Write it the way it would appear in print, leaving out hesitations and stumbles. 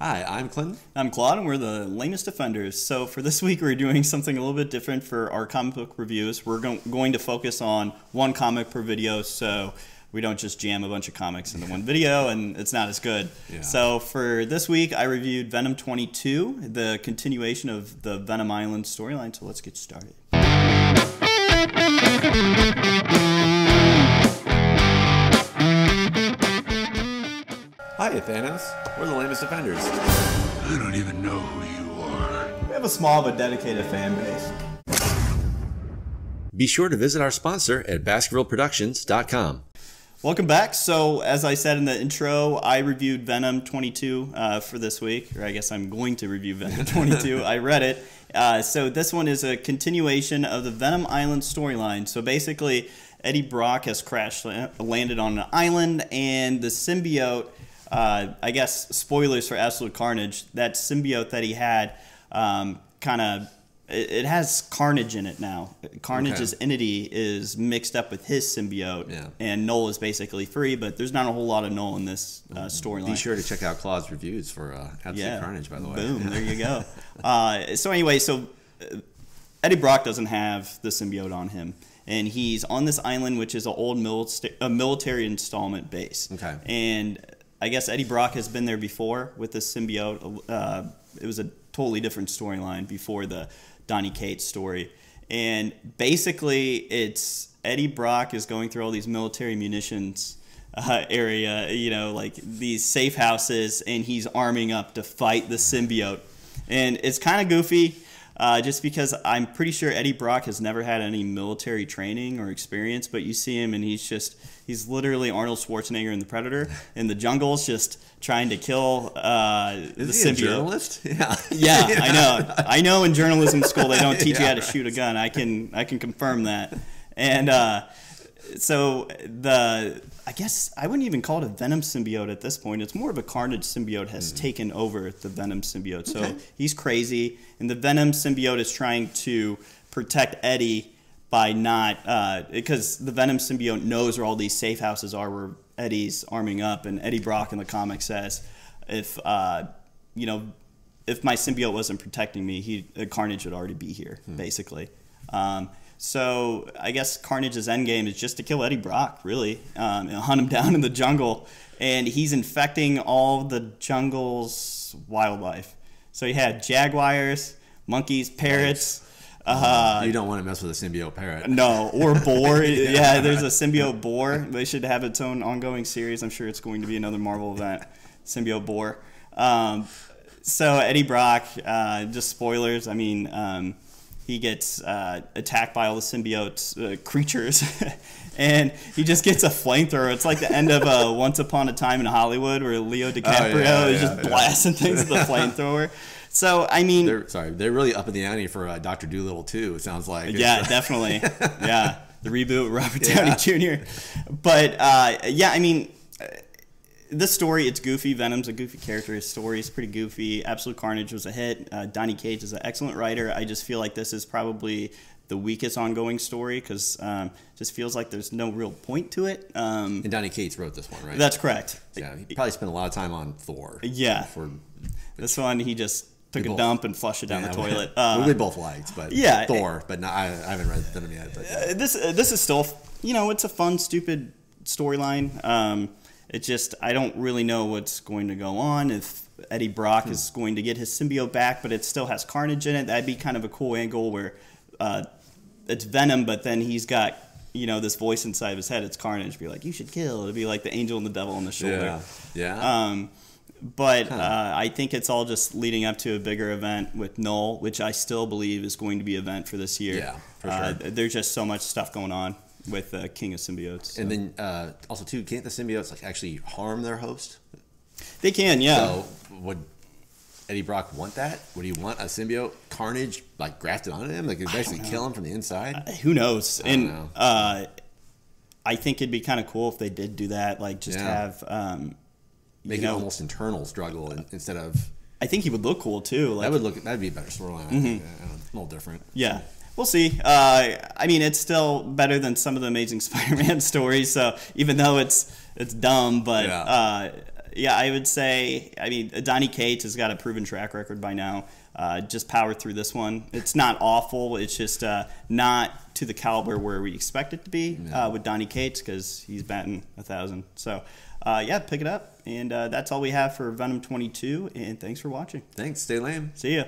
Hi, I'm Clinton. I'm Claude, and we're the Lamest Defenders. So for this week, we're doing something a little bit different for our comic book reviews. We're going to focus on one comic per video, so we don't just jam a bunch of comics into one video, and it's not as good. Yeah. So for this week, I reviewed Venom 22, the continuation of the Venom Island storyline, so let's get started. Hi, Thanos. We're the Lamest Defenders. I don't even know who you are. We have a small but dedicated fan base. Be sure to visit our sponsor at BaskervilleProductions.com. Welcome back. So, as I said in the intro, I reviewed Venom 22 for this week, or I guess I'm going to review Venom 22. I read it. So this one is a continuation of the Venom Island storyline. So basically, Eddie Brock has landed on an island, and the symbiote, I guess, spoilers for Absolute Carnage, that symbiote that he had it has Carnage in it now. Carnage's entity is mixed up with his symbiote, and Null is basically free, but there's not a whole lot of Null in this storyline. Be sure to check out Claude's reviews for Absolute Carnage, by the way. Boom, there you go. So anyway, Eddie Brock doesn't have the symbiote on him, and he's on this island, which is an old military installment base. Okay. And I guess Eddie Brock has been there before with the symbiote. It was a totally different storyline before the Donny Cates story. And basically, it's Eddie Brock is going through all these military munitions area, like these safe houses, and he's arming up to fight the symbiote. And it's kind of goofy, just because I'm pretty sure Eddie Brock has never had any military training or experience, but you see him and he's literally Arnold Schwarzenegger in The Predator in the jungles, just trying to kill the symbiote. Is he a journalist? Yeah, I know in journalism school they don't teach you how to shoot a gun. I can confirm that. And so I guess I wouldn't even call it a Venom symbiote at this point. It's more of a Carnage symbiote has taken over the Venom symbiote. So he's crazy, and the Venom symbiote is trying to protect Eddie by not because the Venom symbiote knows where all these safe houses are where Eddie's arming up, and Eddie Brock in the comic says, if my symbiote wasn't protecting me, Carnage would already be here, basically. So I guess Carnage's endgame is just to kill Eddie Brock, really, and hunt him down in the jungle. And he's infecting all the jungle's wildlife. So he had jaguars, monkeys, parrots. You don't want to mess with a symbiote parrot. No, or boar. Yeah, there's a symbiote boar. They should have its own ongoing series. I'm sure it's going to be another Marvel event, symbiote boar. So Eddie Brock, just spoilers, he gets attacked by all the symbiote creatures, and he just gets a flamethrower. It's like the end of Once Upon a Time in Hollywood, where Leo DiCaprio is just blasting things with a flamethrower. So, they're really up in the ante for Dr. Dolittle too, it sounds like. Yeah, definitely. Yeah, the reboot with Robert Downey Jr. But, this story, it's goofy. Venom's a goofy character. His story is pretty goofy. Absolute Carnage was a hit. Donny Cates is an excellent writer. I just feel like this is probably the weakest ongoing story because it just feels like there's no real point to it. And Donny Cates wrote this one, right? That's correct. Yeah, he probably spent a lot of time on Thor. Yeah. This one, he just took a dump and flushed it down the toilet. We both liked, but Thor. But no, I haven't read Venom yet. But this is still, it's a fun, stupid storyline. It just, I don't really know what's going to go on, if Eddie Brock is going to get his symbiote back, but it still has Carnage in it. That'd be kind of a cool angle where it's Venom, but then he's got, this voice inside of his head. It's Carnage. Be like, you should kill. It'd be like the angel and the devil on the shoulder. Yeah. But I think it's all just leading up to a bigger event with Null, which I still believe is going to be an event for this year. Yeah, for sure. There's just so much stuff going on with King of Symbiotes. So. And then also, too, can't the symbiotes actually harm their host? They can, yeah. So would Eddie Brock want that? Would he want a symbiote Carnage grafted onto him? Like, basically kill him from the inside? Who knows? I don't know. I think it'd be kind of cool if they did do that. Have... Make it almost internal struggle instead of... I think he would look cool, too. That'd be a better storyline. I think. A little different. Yeah. We'll see. It's still better than some of the Amazing Spider-Man stories. So even though it's dumb, but Yeah, I would say, I mean, Donny Cates has got a proven track record by now. Just power through this one. It's not awful. It's just not to the caliber where we expect it to be with Donny Cates, because he's batting 1,000. So, yeah, pick it up. And that's all we have for Venom 22. And thanks for watching. Thanks. Stay lame. See ya.